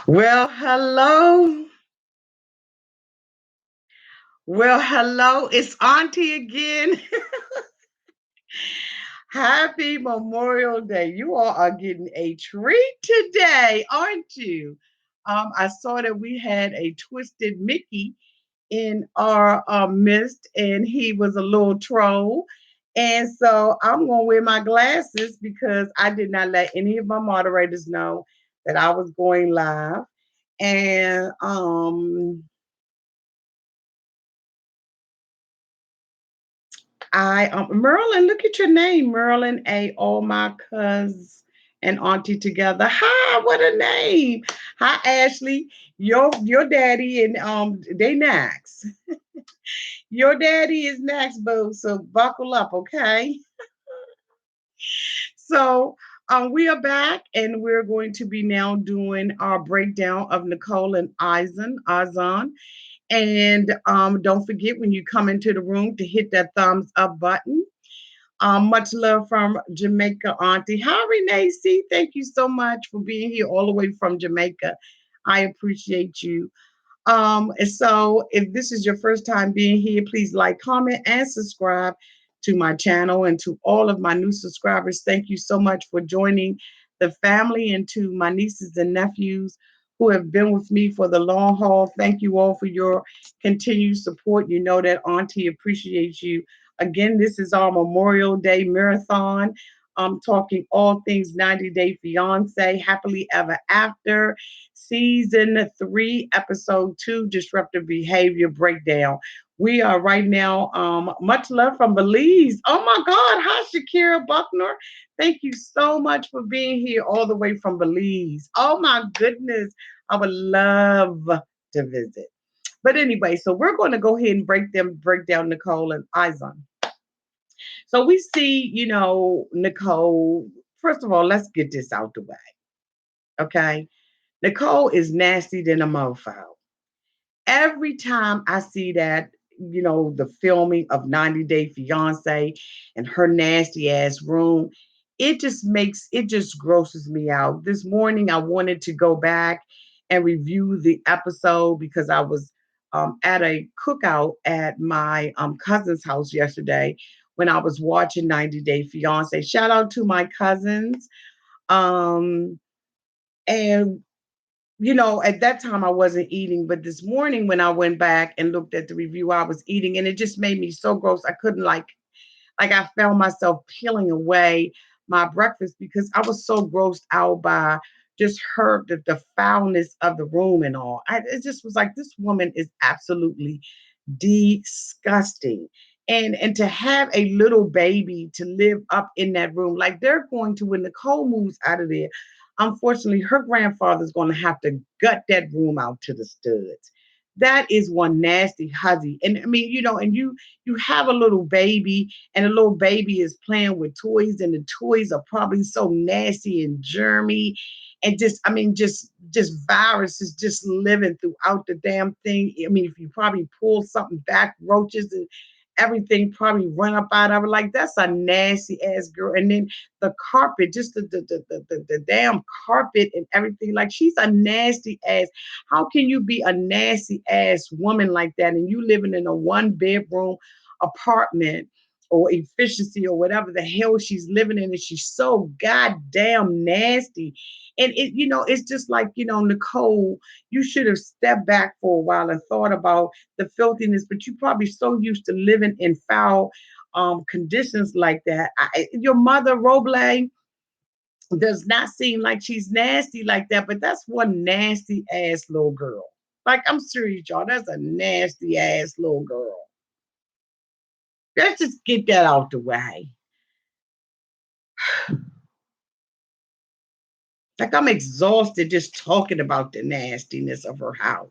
Well, hello. Well, hello. It's Auntie again. Happy Memorial Day. You all are getting a treat today, aren't you? I saw that we had a twisted Mickey in our midst, and he was a little troll. And so I'm going to wear my glasses because I did not let any of my moderators know that I was going live. And Merlin, look at your name, Merlin A. All my cousins and auntie together. Hi, what a name. Hi, Ashley. Your daddy and they next. Your daddy is next, boo. So buckle up, okay? So we are back and we're going to be now doing our breakdown of Nicole and Azan. And don't forget when you come into the room to hit that thumbs up button. Much love from Jamaica, Auntie. Hi, Renee C. Thank you so much for being here all the way from Jamaica. I appreciate you. And so, if this is your first time being here, please like, comment, and subscribe to my channel. And to all of my new subscribers, thank you so much for joining the family. And to my nieces and nephews who have been with me for the long haul, thank you all for your continued support. You know that Auntie appreciates you. Again, this is our Memorial Day marathon. I'm talking all things 90 Day Fiance, Happily Ever After, season 3, episode 2, Disruptive Behavior Breakdown. We are right now, much love from Belize. Oh my God. Hi, Shakira Buckner. Thank you so much for being here all the way from Belize. Oh my goodness. I would love to visit. But anyway, so we're going to go ahead and break down Nicole and Izon. So we see, Nicole. First of all, let's get this out the way. Okay. Nicole is nasty than a mofo. Every time I see that, the filming of 90 Day Fiance and her nasty ass room, it just grosses me out. This morning, I wanted to go back and review the episode because I was at a cookout at my cousin's house yesterday when I was watching 90 Day Fiance. Shout out to my cousins. Um, and at that time I wasn't eating, but this morning when I went back and looked at the review, I was eating, and it just made me so gross. I couldn't like I found myself peeling away my breakfast because I was so grossed out by just the foulness of the room and all. It just was like this woman is absolutely disgusting. And to have a little baby to live up in that room, like they're going to when Nicole moves out of there, unfortunately, her grandfather's going to have to gut that room out to the studs. That is one nasty huzzy. And I mean, and you have a little baby, and the little baby is playing with toys, and the toys are probably so nasty and germy, and just I mean, just viruses just living throughout the damn thing. I mean, if you probably pull something back, roaches and everything probably run up out of it. Like that's a nasty ass girl. And then the carpet, just the damn carpet and everything. Like she's a nasty ass. How can you be a nasty ass woman like that and you living in a 1 bedroom apartment or efficiency or whatever the hell she's living in, and she's so goddamn nasty. And it's just like, Nicole, you should have stepped back for a while and thought about the filthiness, but you probably so used to living in foul conditions like that. Your mother, Roble, does not seem like she's nasty like that, but that's one nasty ass little girl. Like, I'm serious, y'all. That's a nasty ass little girl. Let's just get that out the way. Like, I'm exhausted just talking about the nastiness of her house.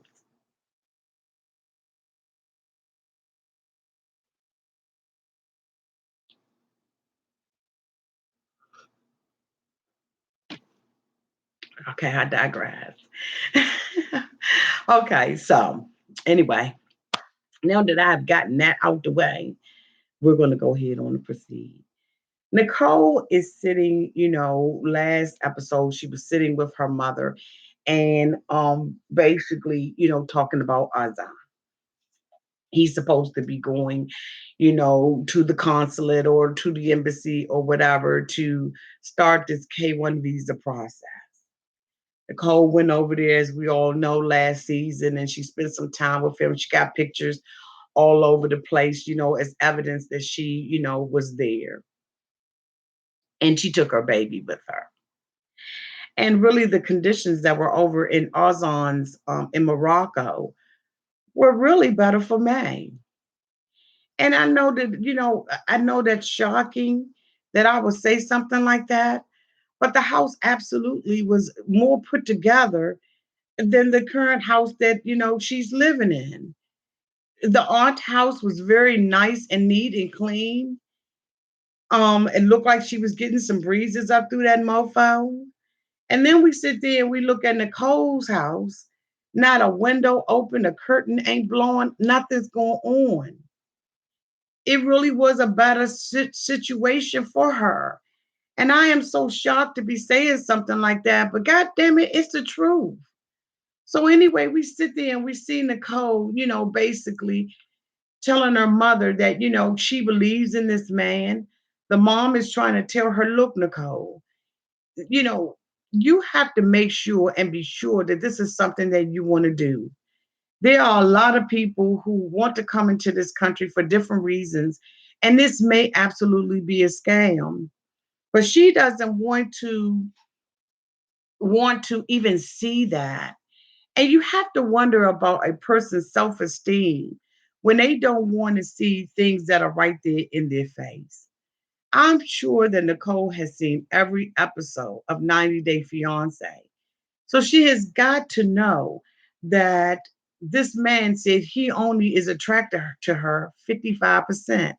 Okay, I digress. Okay, so anyway, now that I've gotten that out the way, we're going to go ahead on and proceed. Nicole is sitting, last episode, she was sitting with her mother, and basically, talking about Azan. He's supposed to be going, to the consulate or to the embassy or whatever to start this K1 visa process. Nicole went over there, as we all know, last season, and she spent some time with him. She got pictures all over the place, as evidence that she, was there. And she took her baby with her. And really, the conditions that were over in Azan's in Morocco were really better for May. And I know that, I know that's shocking that I would say something like that, but the house absolutely was more put together than the current house that, she's living in. The aunt house was very nice and neat and clean. It looked like she was getting some breezes up through that mofo. And then we sit there and we look at Nicole's house. Not a window open, a curtain ain't blowing, nothing's going on. It really was a better situation for her. And I am so shocked to be saying something like that, but God damn it, it's the truth. So anyway, we sit there and we see Nicole, basically telling her mother that, she believes in this man. The mom is trying to tell her, look, Nicole, you know, you have to make sure and be sure that this is something that you want to do. There are a lot of people who want to come into this country for different reasons, and this may absolutely be a scam. But she doesn't want to even see that. And you have to wonder about a person's self-esteem when they don't want to see things that are right there in their face. I'm sure that Nicole has seen every episode of 90 Day Fiance. So she has got to know that this man said he only is attracted to her 55%.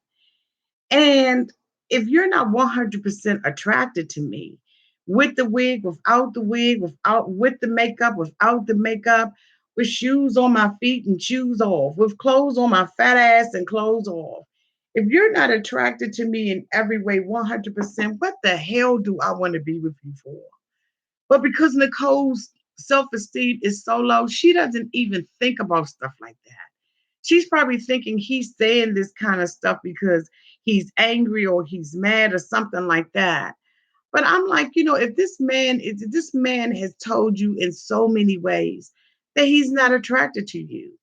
And if you're not 100% attracted to me, with the wig, without the wig, without with the makeup, without the makeup, with shoes on my feet and shoes off, with clothes on my fat ass and clothes off. If you're not attracted to me in every way 100%, what the hell do I want to be with you for? But because Nicole's self-esteem is so low, she doesn't even think about stuff like that. She's probably thinking he's saying this kind of stuff because he's angry or he's mad or something like that. But I'm like, if this man has told you in so many ways that he's not attracted to you,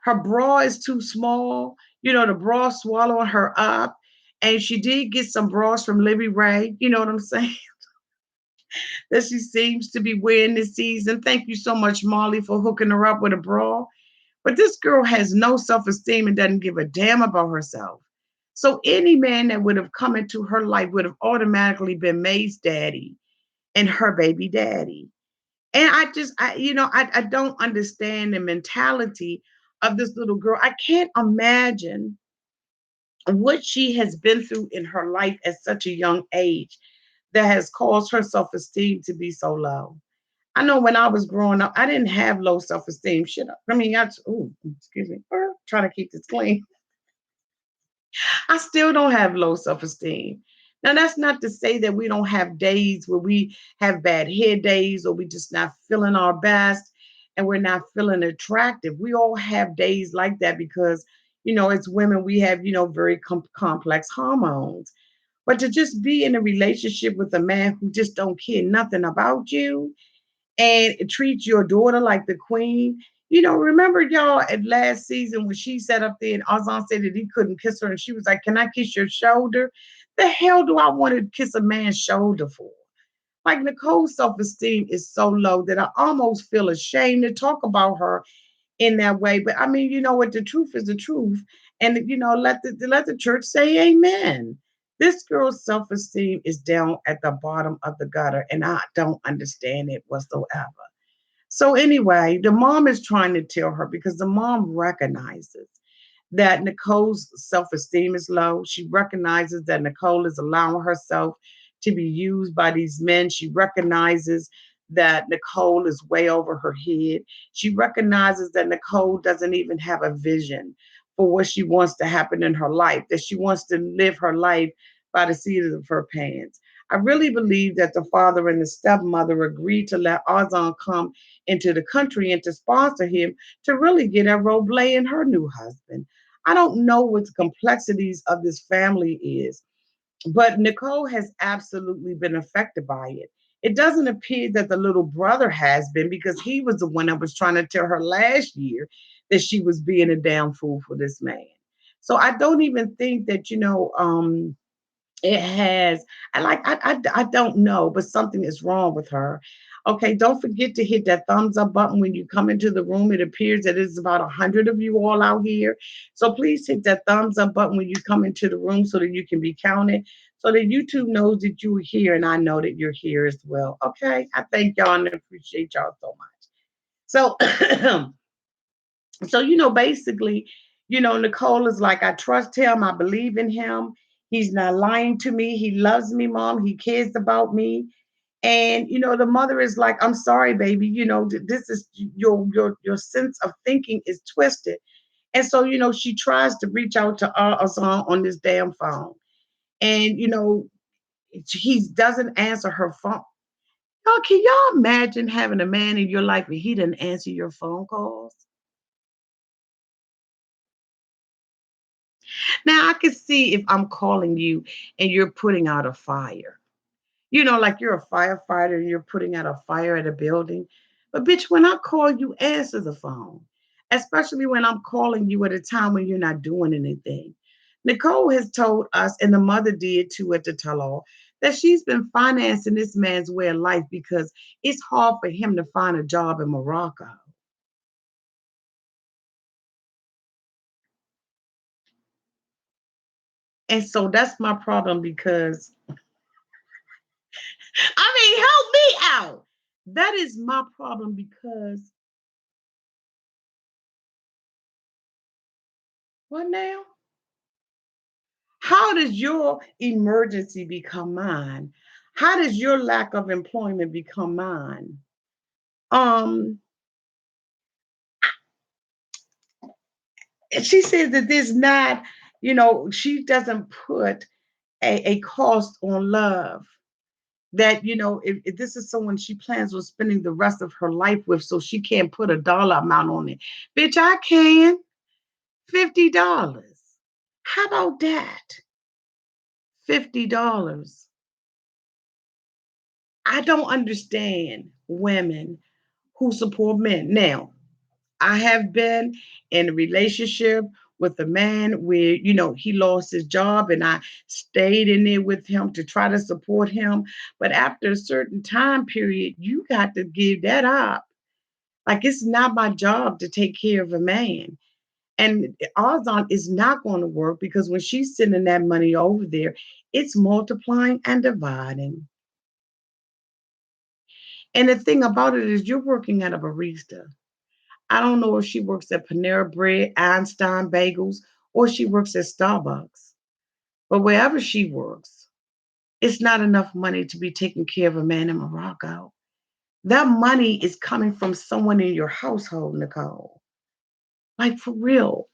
her bra is too small, the bra swallowing her up. And she did get some bras from Libby Ray, you know what I'm saying? That she seems to be wearing this season. Thank you so much, Molly, for hooking her up with a bra. But this girl has no self esteem and doesn't give a damn about herself. So any man that would have come into her life would have automatically been May's daddy and her baby daddy. And I don't understand the mentality of this little girl. I can't imagine what she has been through in her life at such a young age that has caused her self esteem to be so low. I know when I was growing up, I didn't have low self esteem. Shit. I mean, excuse me, trying to keep this clean. I still don't have low self esteem. Now, that's not to say that we don't have days where we have bad hair days or we just not feeling our best and we're not feeling attractive. We all have days like that because, as women, we have, very complex hormones. But to just be in a relationship with a man who just don't care nothing about you and treat your daughter like the queen. Remember y'all at last season when she sat up there and Azan said that he couldn't kiss her and she was like, "Can I kiss your shoulder?" The hell do I want to kiss a man's shoulder for? Like Nicole's self-esteem is so low that I almost feel ashamed to talk about her in that way. But I mean, you know what? The truth is the truth. And let the church say amen. This girl's self-esteem is down at the bottom of the gutter, and I don't understand it whatsoever. So anyway, the mom is trying to tell her because the mom recognizes that Nicole's self esteem is low. She recognizes that Nicole is allowing herself to be used by these men. She recognizes that Nicole is way over her head. She recognizes that Nicole doesn't even have a vision for what she wants to happen in her life, that she wants to live her life by the seat of her pants. I really believe that the father and the stepmother agreed to let Azan come into the country and to sponsor him to really get at Roble and her new husband. I don't know what the complexities of this family is, but Nicole has absolutely been affected by it. It doesn't appear that the little brother has been, because he was the one that was trying to tell her last year that she was being a damn fool for this man. So I don't even think that, it has. I don't know, but something is wrong with her. Okay, don't forget to hit that thumbs up button when you come into the room. It appears that it's about 100 of you all out here. So please hit that thumbs up button when you come into the room so that you can be counted, so that YouTube knows that you're here and I know that you're here as well. Okay, I thank y'all and appreciate y'all so much. So so basically, Nicole is like, I trust him, I believe in him, he's not lying to me, he loves me, mom, he cares about me. And the mother is like, I'm sorry, baby, this is your sense of thinking is twisted. And so she tries to reach out to Azan on this damn phone, and he doesn't answer her phone. Y'all, can y'all imagine having a man in your life and he didn't answer your phone calls? Now I can see if I'm calling you and you're putting out a fire. Like you're a firefighter and you're putting out a fire at a building. But bitch, when I call you, answer the phone. Especially when I'm calling you at a time when you're not doing anything. Nicole has told us, and the mother did too at the tell all, that she's been financing this man's way of life because it's hard for him to find a job in Morocco. And so that's my problem, because I mean, help me out. That is my problem, because what now? How does your emergency become mine? How does your lack of employment become mine? Um, she says that there's not, she doesn't put a cost on love. That, if this is someone she plans on spending the rest of her life with, so she can't put a dollar amount on it. Bitch, I can. $50. How about that? $50. I don't understand women who support men. Now, I have been in a relationship with a man where, he lost his job and I stayed in there with him to try to support him. But after a certain time period, you got to give that up. Like, it's not my job to take care of a man. And Azan is not going to work, because when she's sending that money over there, it's multiplying and dividing. And the thing about it is, you're working at a barista. I don't know if she works at Panera Bread, Einstein Bagels, or she works at Starbucks. But wherever she works, it's not enough money to be taking care of a man in Morocco. That money is coming from someone in your household, Nicole. Like, for real.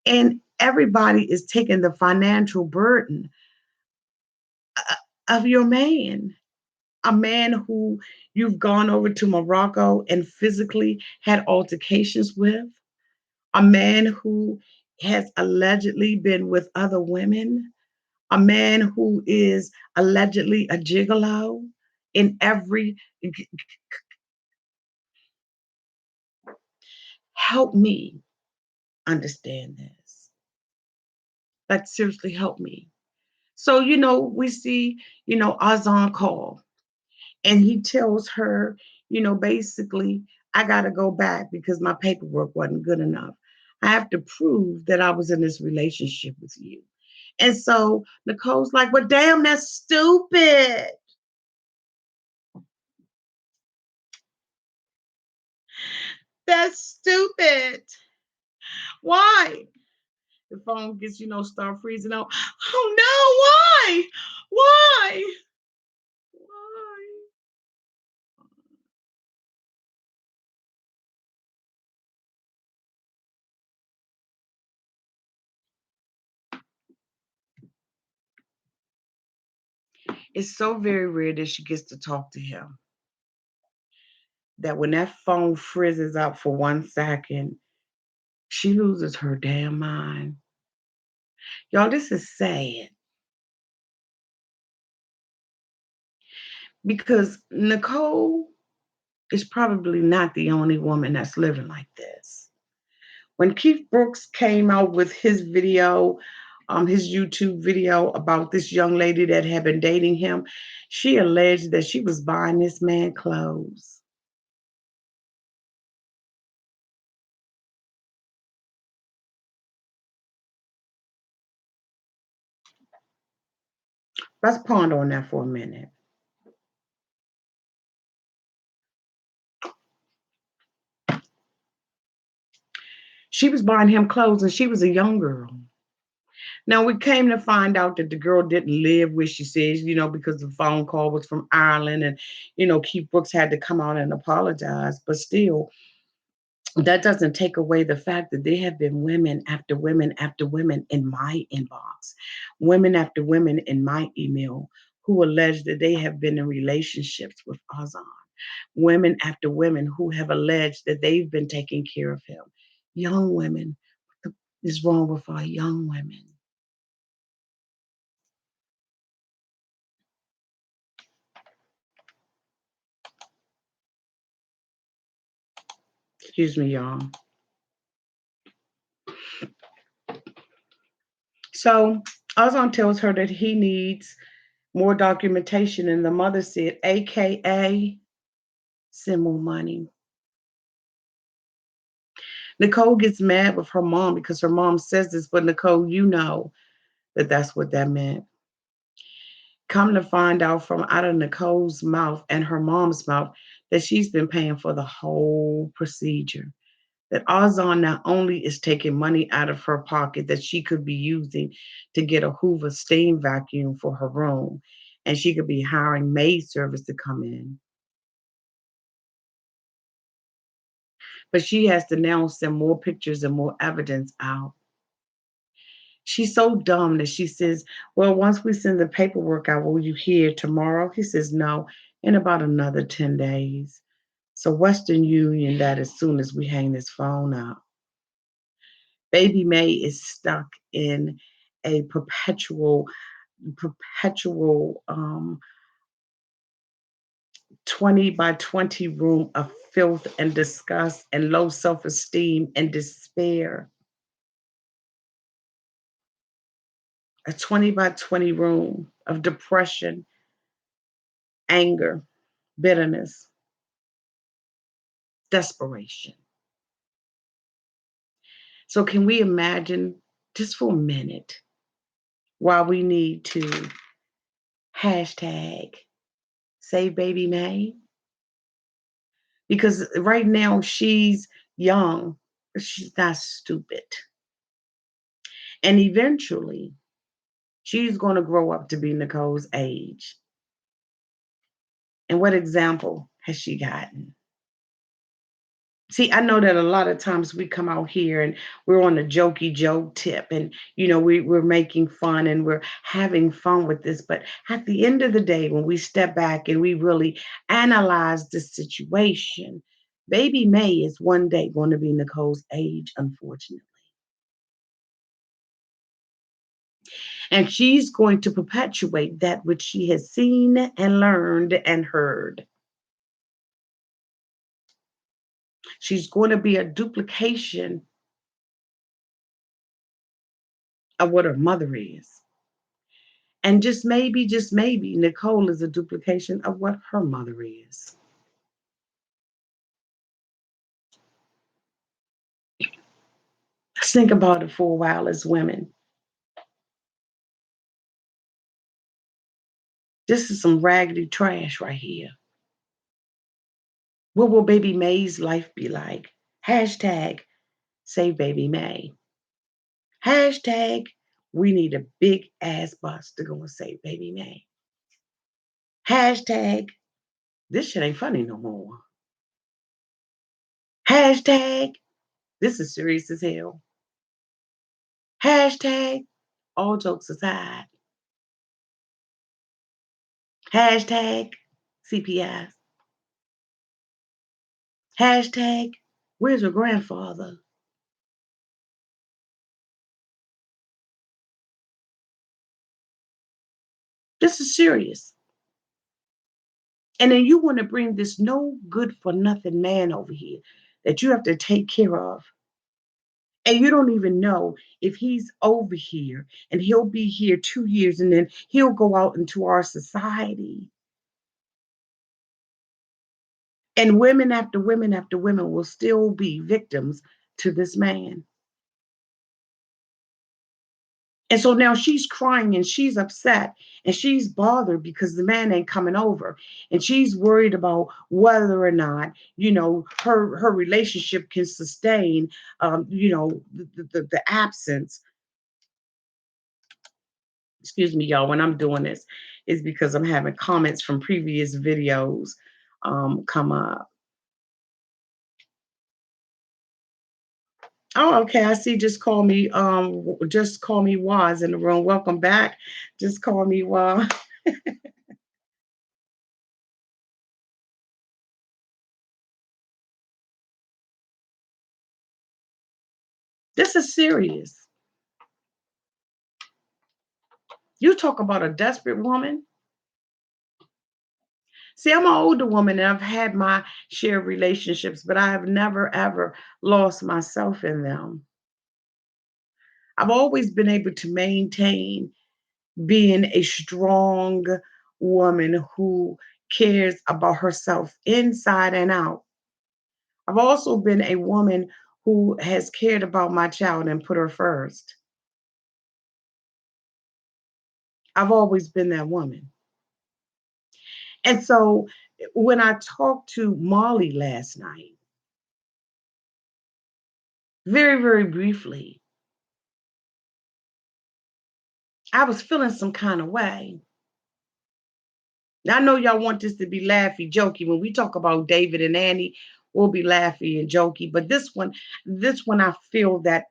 And everybody is taking the financial burden of your man. A man who you've gone over to Morocco and physically had altercations with, a man who has allegedly been with other women, a man who is allegedly a gigolo in every. Help me understand this. Like, seriously, help me. So, we see, Azan call, and he tells her, basically, I got to go back because my paperwork wasn't good enough. I have to prove that I was in this relationship with you. And so Nicole's like, well, damn, that's stupid. That's stupid. Why? The phone gets, start freezing out. Oh no, why? Why? Why? It's so very rare that she gets to talk to him that when that phone frizzes up for 1 second, she loses her damn mind. Y'all, this is sad because Nicole is probably not the only woman that's living like this. When Keith Brooks came out with his YouTube video about this young lady that had been dating him, she alleged that she was buying this man clothes. Let's ponder on that for a minute. She was buying him clothes and she was a young girl. Now we came to find out that the girl didn't live where she says, because the phone call was from Ireland and Keith Brooks had to come out and apologize. But still, that doesn't take away the fact that there have been women after women after women in my inbox, women after women in my email who allege that they have been in relationships with Azan, women after women who have alleged that they've been taking care of him. Young women, what is wrong with our young women? Excuse me, y'all. So Azan tells her that he needs more documentation, and the mother said, AKA, send more money. Nicole gets mad with her mom because her mom says this, but Nicole, you know that that's what that meant. Come to find out from out of Nicole's mouth and her mom's mouth that she's been paying for the whole procedure. That Azan not only is taking money out of her pocket that she could be using to get a Hoover steam vacuum for her room, and she could be hiring maid service to come in, but she has to now send more pictures and more evidence out. She's so dumb that she says, well, once we send the paperwork out, will you hear tomorrow? He says, no, in about another 10 days. So Western Union that as soon as we hang this phone up. Baby May is stuck in a perpetual 20 by 20 room of filth and disgust and low self-esteem and despair. A 20 by 20 room of depression, anger, bitterness, desperation. So, can we imagine just for a minute why we need to hashtag save baby May? Because right now she's young, but she's not stupid. And eventually she's going to grow up to be Nicole's age. And what example has she gotten? See, I know that a lot of times we come out here and we're on a jokey joke tip and, we're making fun and we're having fun with this. But at the end of the day, when we step back and we really analyze the situation, baby May is one day going to be Nicole's age, unfortunately. And she's going to perpetuate that which she has seen and learned and heard. She's going to be a duplication of what her mother is. And just maybe, Nicole is a duplication of what her mother is. Let's think about it for a while as women. This is some raggedy trash right here. What will baby May's life be like? Hashtag save baby May. Hashtag we need a big ass bus to go and save baby May. Hashtag this shit ain't funny no more. Hashtag this is serious as hell. Hashtag all jokes aside. Hashtag CPS. Hashtag where's your grandfather? This is serious. And then you want to bring this no good for nothing man over here that you have to take care of. And you don't even know if he's over here and he'll be here 2 years and then he'll go out into our society. And women after women after women will still be victims to this man. And so now she's crying and she's upset and she's bothered because the man ain't coming over. And she's worried about whether or not, her relationship can sustain, the absence. Excuse me, y'all, when I'm doing this, is because I'm having comments from previous videos come up. Oh, okay. I see. Just call me Waz in the room. Welcome back. Just call me Waz. This is serious. You talk about a desperate woman. See, I'm an older woman and I've had my share of relationships, but I have never ever lost myself in them. I've always been able to maintain being a strong woman who cares about herself inside and out. I've also been a woman who has cared about my child and put her first. I've always been that woman. And so when I talked to Molly last night, very, very briefly, I was feeling some kind of way. Now, I know y'all want this to be laughy, jokey. When we talk about David and Annie, we'll be laughy and jokey. But this one, I feel that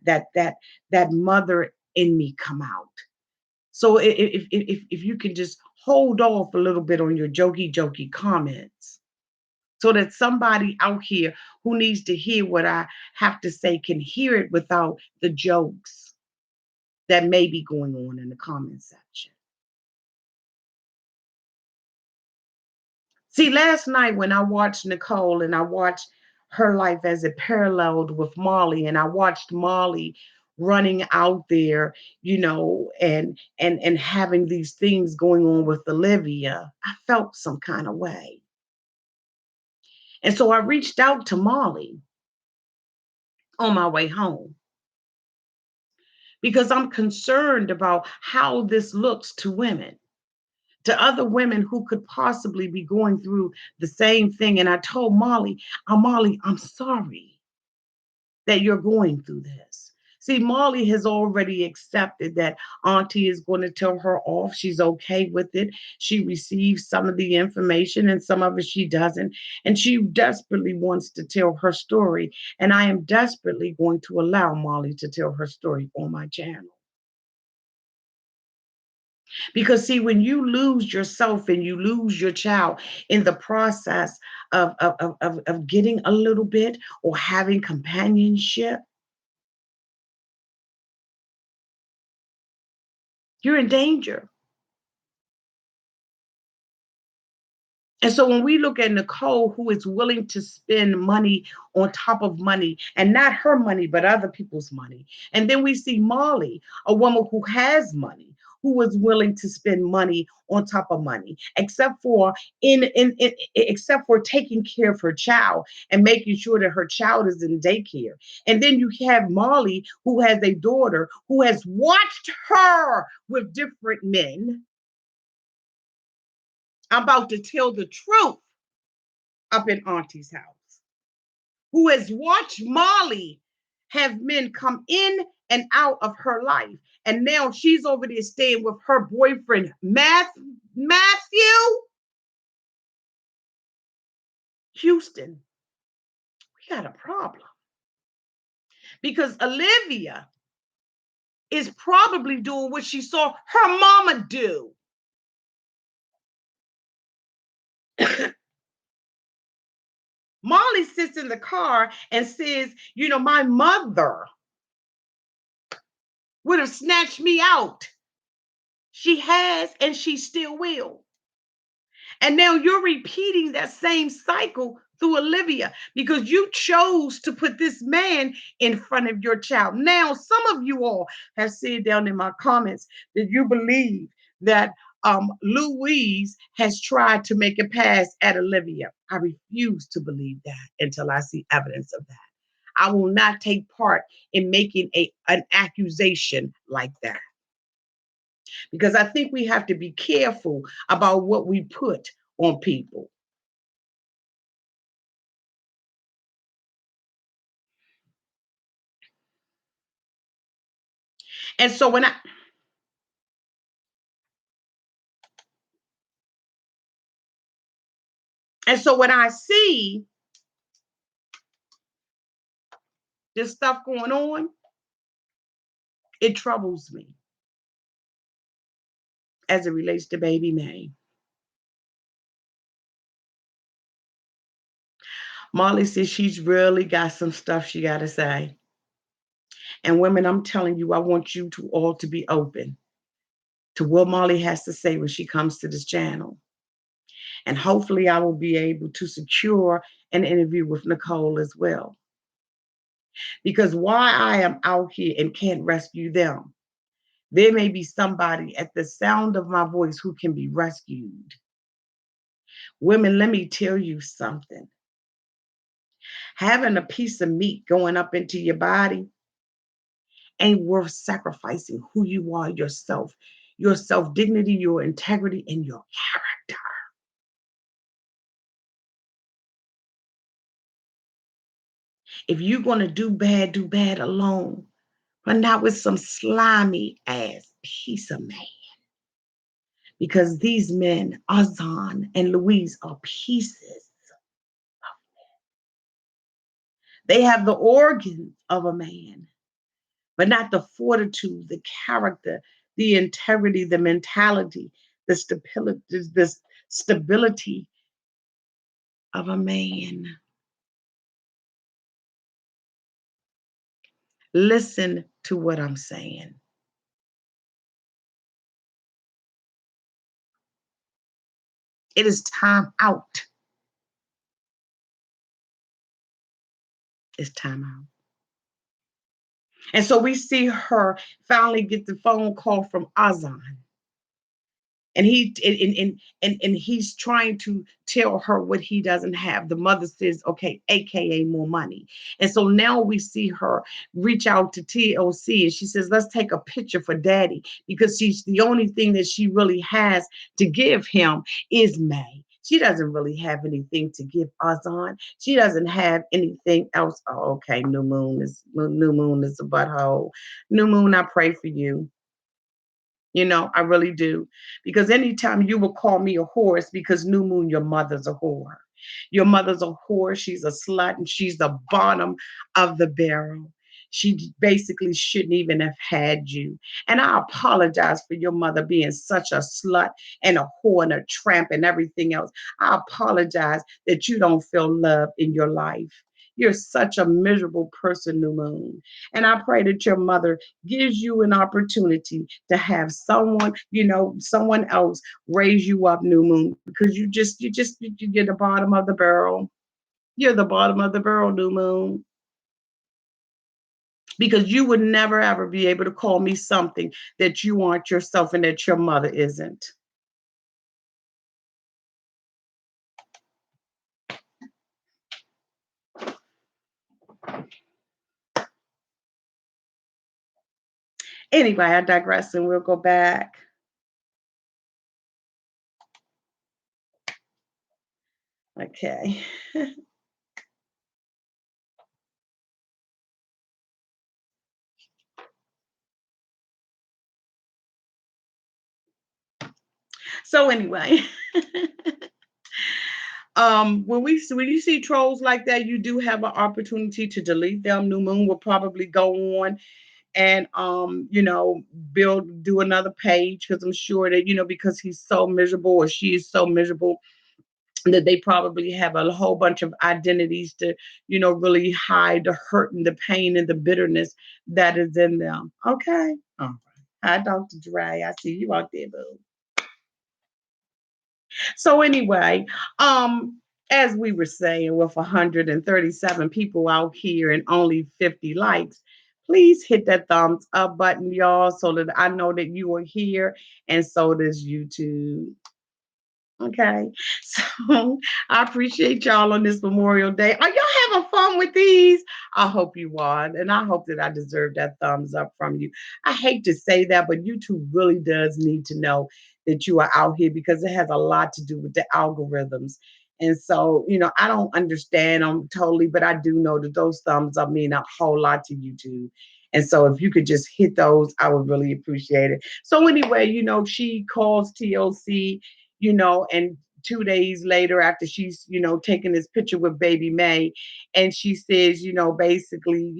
mother in me come out. So if you can just hold off a little bit on your jokey comments, so that somebody out here who needs to hear what I have to say can hear it without the jokes that may be going on in the comment section. See, last night when I watched Nicole and I watched her life as it paralleled with Molly, and I watched Molly running out there, and having these things going on with Olivia, I felt some kind of way. And so I reached out to Molly on my way home because I'm concerned about how this looks to women, to other women who could possibly be going through the same thing. And I told Molly, Molly, I'm sorry that you're going through this. See, Molly has already accepted that Auntie is going to tell her off. She's okay with it. She receives some of the information and some of it she doesn't. And she desperately wants to tell her story. And I am desperately going to allow Molly to tell her story on my channel. Because see, when you lose yourself and you lose your child in the process of getting a little bit or having companionship, you're in danger. And so when we look at Nicole, who is willing to spend money on top of money, and not her money, but other people's money. And then we see Molly, a woman who has money, who is willing to spend money on top of money, except for taking care of her child and making sure that her child is in daycare. And then you have Molly, who has a daughter who has watched her with different men. I'm about to tell the truth up in Auntie's house, who has watched Molly have men come in and out of her life. And now she's over there staying with her boyfriend, Matthew Houston. We got a problem because Olivia is probably doing what she saw her mama do. Molly sits in the car and says, my mother would have snatched me out. She has, and she still will. And now you're repeating that same cycle through Olivia because you chose to put this man in front of your child. Now, some of you all have said down in my comments that you believe that Louise has tried to make a pass at Olivia. I refuse to believe that until I see evidence of that. I will not take part in making an accusation like that because I think we have to be careful about what we put on people. And so when I when I see this stuff going on, it troubles me as it relates to baby May. Molly says she's really got some stuff she got to say. And women, I'm telling you, I want you to all to be open to what Molly has to say when she comes to this channel. And hopefully I will be able to secure an interview with Nicole as well. Because why I am out here and can't rescue them, there may be somebody at the sound of my voice who can be rescued. Women, let me tell you something. Having a piece of meat going up into your body ain't worth sacrificing who you are, your self dignity, your integrity, and your character. If you're going to do bad alone, but not with some slimy ass piece of man. Because these men, Azan and Louise, are pieces. They have the organs of a man, but not the fortitude, the character, the integrity, the mentality, the stability of a man. Listen to what I'm saying. It is time out. It's time out. And so we see her finally get the phone call from Azan. And he's trying to tell her what he doesn't have. The mother says, okay, aka more money. And so now we see her reach out to TLC and she says, let's take a picture for daddy because she's the only thing that she really has to give him is May. She doesn't really have anything to give Azan. She doesn't have anything else. Oh, okay, new moon is a butthole. New moon, I pray for you. I really do. Because anytime you will call me a whore, it's because New Moon, your mother's a whore. Your mother's a whore. She's a slut and she's the bottom of the barrel. She basically shouldn't even have had you. And I apologize for your mother being such a slut and a whore and a tramp and everything else. I apologize that you don't feel love in your life. You're such a miserable person, New Moon. And I pray that your mother gives you an opportunity to have someone else raise you up, New Moon, because you're the bottom of the barrel. You're the bottom of the barrel, New Moon. Because you would never ever be able to call me something that you aren't yourself and that your mother isn't. Anyway, I digress and we'll go back. Okay. So anyway, when you see trolls like that, you do have an opportunity to delete them. New Moon will probably go on and do another page because I'm sure that because he's so miserable or she is so miserable that they probably have a whole bunch of identities to, really hide the hurt and the pain and the bitterness that is in them. Okay. All right. Hi, Dr. Dre. I see you out there, boo. So anyway, um, as we were saying, with 137 people out here and only 50 likes, please hit that thumbs up button, y'all, so that I know that you are here, and so does YouTube. Okay. So I appreciate y'all on this Memorial Day. Are y'all having fun with these? I hope you are. And I hope that I deserve that thumbs up from you. I hate to say that, but YouTube really does need to know that you are out here because it has a lot to do with the algorithms. And so, I don't understand them totally, but I do know that those thumbs up mean a whole lot to YouTube. And so if you could just hit those, I would really appreciate it. So anyway, she calls TLC, and 2 days later, after she's, taking this picture with baby May, and she says, basically,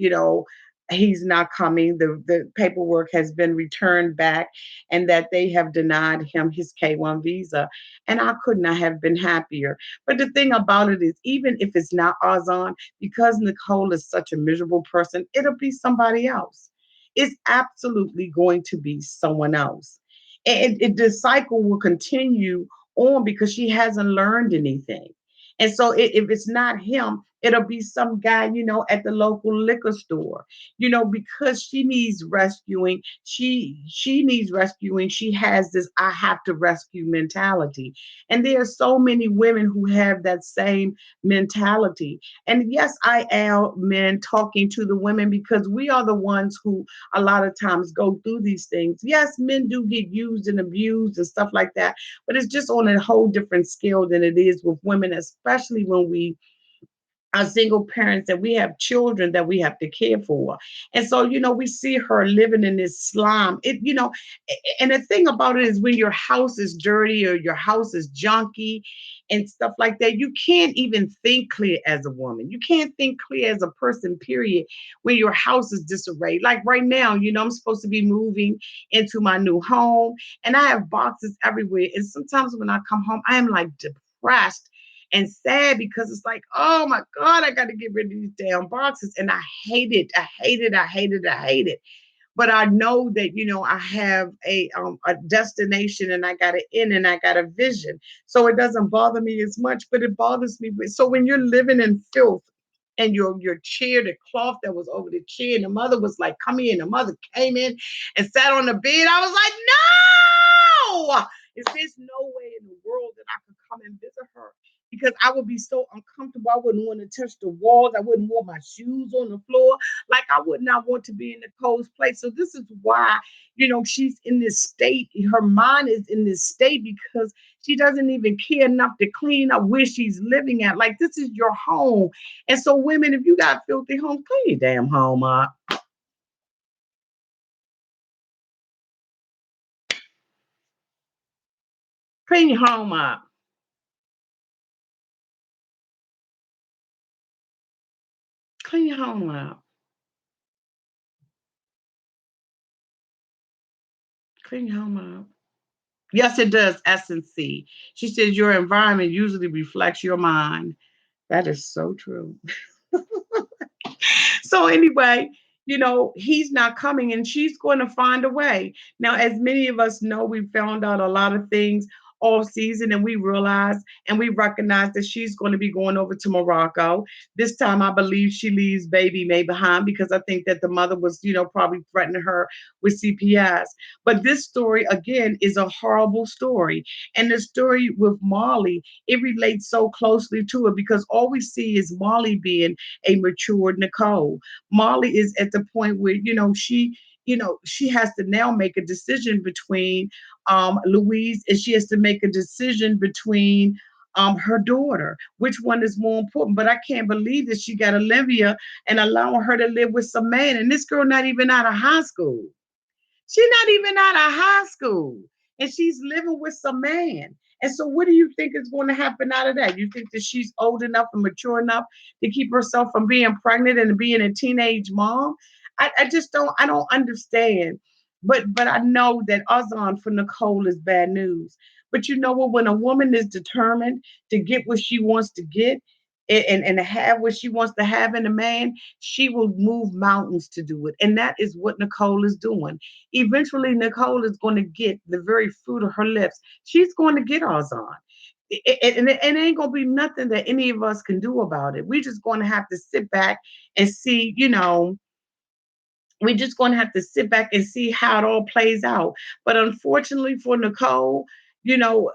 he's not coming. The paperwork has been returned back, and that they have denied him his K1 visa. And I could not have been happier. But the thing about it is, even if it's not Azan, because Nicole is such a miserable person, it'll be somebody else. It's absolutely going to be someone else. And the cycle will continue on because she hasn't learned anything. And so if it's not him, it'll be some guy, at the local liquor store, because she needs rescuing. She needs rescuing. She has this I have to rescue mentality. And there are so many women who have that same mentality. And yes, I am men talking to the women because we are the ones who a lot of times go through these things. Yes, men do get used and abused and stuff like that, but it's just on a whole different scale than it is with women, especially when we are single parents and we have children that we have to care for. And so, we see her living in this slum. And the thing about it is when your house is dirty or your house is junky and stuff like that, you can't even think clear as a woman. You can't think clear as a person, period, when your house is disarrayed. Like right now, I'm supposed to be moving into my new home and I have boxes everywhere. And sometimes when I come home, I am like depressed and sad because it's like, oh my God, I got to get rid of these damn boxes. And I hate it. I hate it. I hate it. I hate it. But I know that, I have a destination and I got an end and I got a vision. So it doesn't bother me as much, but it bothers me. So when you're living in filth, and your chair, the cloth that was over the chair, and the mother was like, come in. The mother came in and sat on the bed. I was like, no! Is there's no way in the world that I could come and visit her? Because I would be so uncomfortable. I wouldn't want to touch the walls. I wouldn't want my shoes on the floor. Like I would not want to be in Nicole's place. So this is why, she's in this state. Her mind is in this state because she doesn't even care enough to clean up where she's living at. Like this is your home. And so women, if you got filthy homes, clean your damn home up. Clean your home up. Clean your home up. Clean your home up. Yes, it does. S and C. She says your environment usually reflects your mind. That is so true. So anyway, he's not coming and she's going to find a way. Now, as many of us know, we found out a lot of things all season and we realize and we recognize that she's going to be going over to Morocco. This time I believe she leaves baby May behind because I think that the mother was, probably threatening her with CPS. But this story again is a horrible story. And the story with Molly, it relates so closely to it because all we see is Molly being a matured Nicole. Molly is at the point where, she has to now make a decision between Louise and she has to make a decision between her daughter. Which one is more important? But I can't believe that she got Olivia and allowing her to live with some man. And this girl not even out of high school. She's not even out of high school and she's living with some man. And so, what do you think is going to happen out of that? You think that she's old enough and mature enough to keep herself from being pregnant and being a teenage mom? I just don't. I don't understand. But I know that Azan for Nicole is bad news. But you know what? When a woman is determined to get what she wants to get and to have what she wants to have in a man, she will move mountains to do it. And that is what Nicole is doing. Eventually, Nicole is going to get the very fruit of her lips. She's going to get Azan. And it ain't going to be nothing that any of us can do about it. We're just going to have to sit back and see, we're just going to have to sit back and see how it all plays out. But unfortunately for Nicole, you know,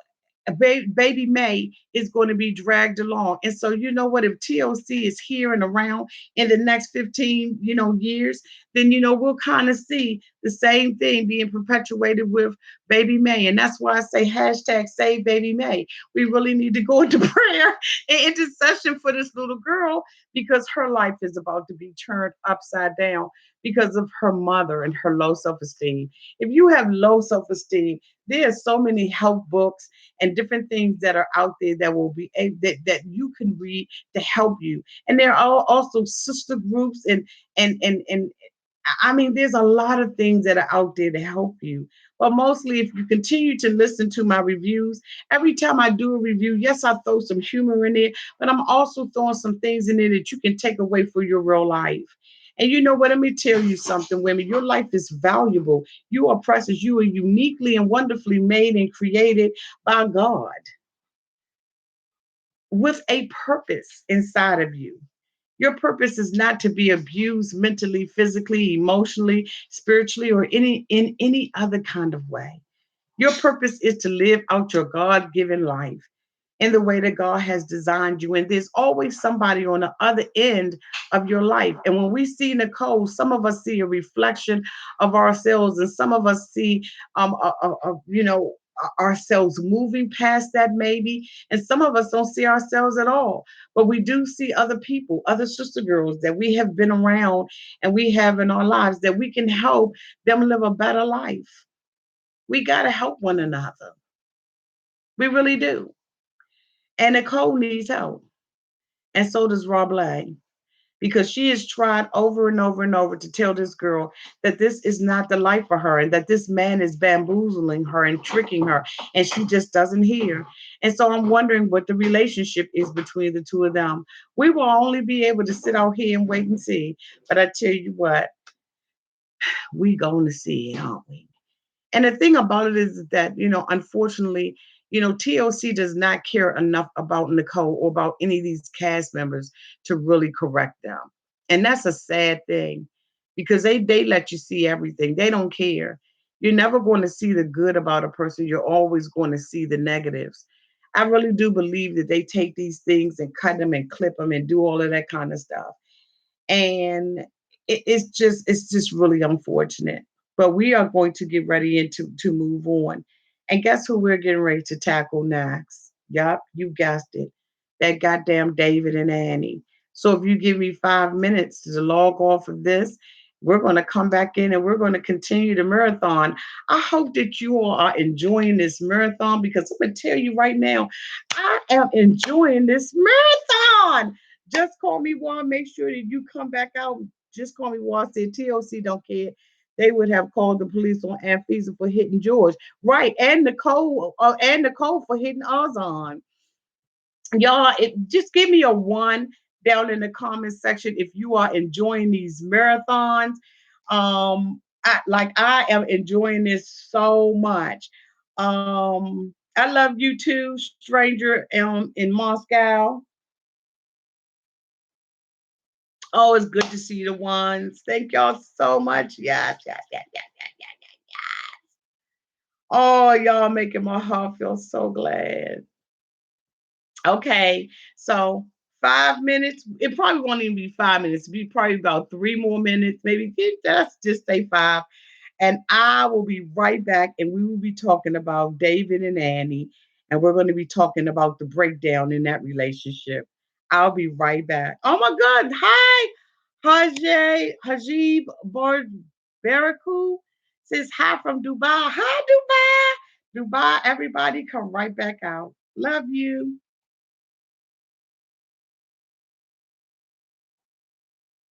baby May is going to be dragged along. And so, you know what? If TLC is here and around in the next 15, years, then, we'll kind of see the same thing being perpetuated with baby May. And that's why I say hashtag save baby May. We really need to go into prayer and intercession for this little girl because her life is about to be turned upside down because of her mother and her low self esteem. If you have low self esteem, there are so many help books and different things that are out there that will be that you can read to help you. And there are also sister groups and I mean, there's a lot of things that are out there to help you. But mostly, if you continue to listen to my reviews, every time I do a review, yes, I throw some humor in there, but I'm also throwing some things in there that you can take away for your real life. And you know what? Let me tell you something, women. Your life is valuable. You are precious. You are uniquely and wonderfully made and created by God with a purpose inside of you. Your purpose is not to be abused mentally, physically, emotionally, spiritually, or in any other kind of way. Your purpose is to live out your God given life in the way that God has designed you. And there's always somebody on the other end of your life. And when we see Nicole, some of us see a reflection of ourselves, and some of us see, ourselves moving past that maybe. And some of us don't see ourselves at all. But we do see other people, other sister girls that we have been around and we have in our lives that we can help them live a better life. We got to help one another. We really do. And Nicole needs help. And so does Rob Lay, because she has tried over and over and over to tell this girl that this is not the life for her and that this man is bamboozling her and tricking her. And she just doesn't hear. And so I'm wondering what the relationship is between the two of them. We will only be able to sit out here and wait and see. But I tell you what, we going to see it, aren't we? And the thing about it is that, unfortunately, TLC does not care enough about Nicole or about any of these cast members to really correct them. And that's a sad thing because they let you see everything. They don't care. You're never going to see the good about a person. You're always going to see the negatives. I really do believe that they take these things and cut them and clip them and do all of that kind of stuff. And it's just really unfortunate. But we are going to get ready and to move on. And guess who we're getting ready to tackle next? Yup, you guessed it. That goddamn David and Annie. So if you give me 5 minutes to log off of this, we're going to come back in and we're going to continue the marathon. I hope that you all are enjoying this marathon because I'm going to tell you right now, I am enjoying this marathon. Just call me Juan. Make sure that you come back out. Just call me Juan. Said TLC don't care. They would have called the police on Anfisa for hitting George. Right. And Nicole for hitting Azan. Y'all, just give me a one down in the comment section if you are enjoying these marathons. I am enjoying this so much. I love you too, stranger in Moscow. Oh, it's good to see the ones. Thank y'all so much. Yes, yes, yes, yes, yes, yes, yes, yes. Oh, y'all making my heart feel so glad. Okay, so 5 minutes. It probably won't even be 5 minutes. It'll be probably about 3 more minutes, maybe. Let's just say five. And I will be right back, and we will be talking about David and Annie, and we're going to be talking about the breakdown in that relationship. I'll be right back. Oh my God! Hi, Hajib Baraku says hi from Dubai. Hi, Dubai. Dubai, everybody come right back out. Love you.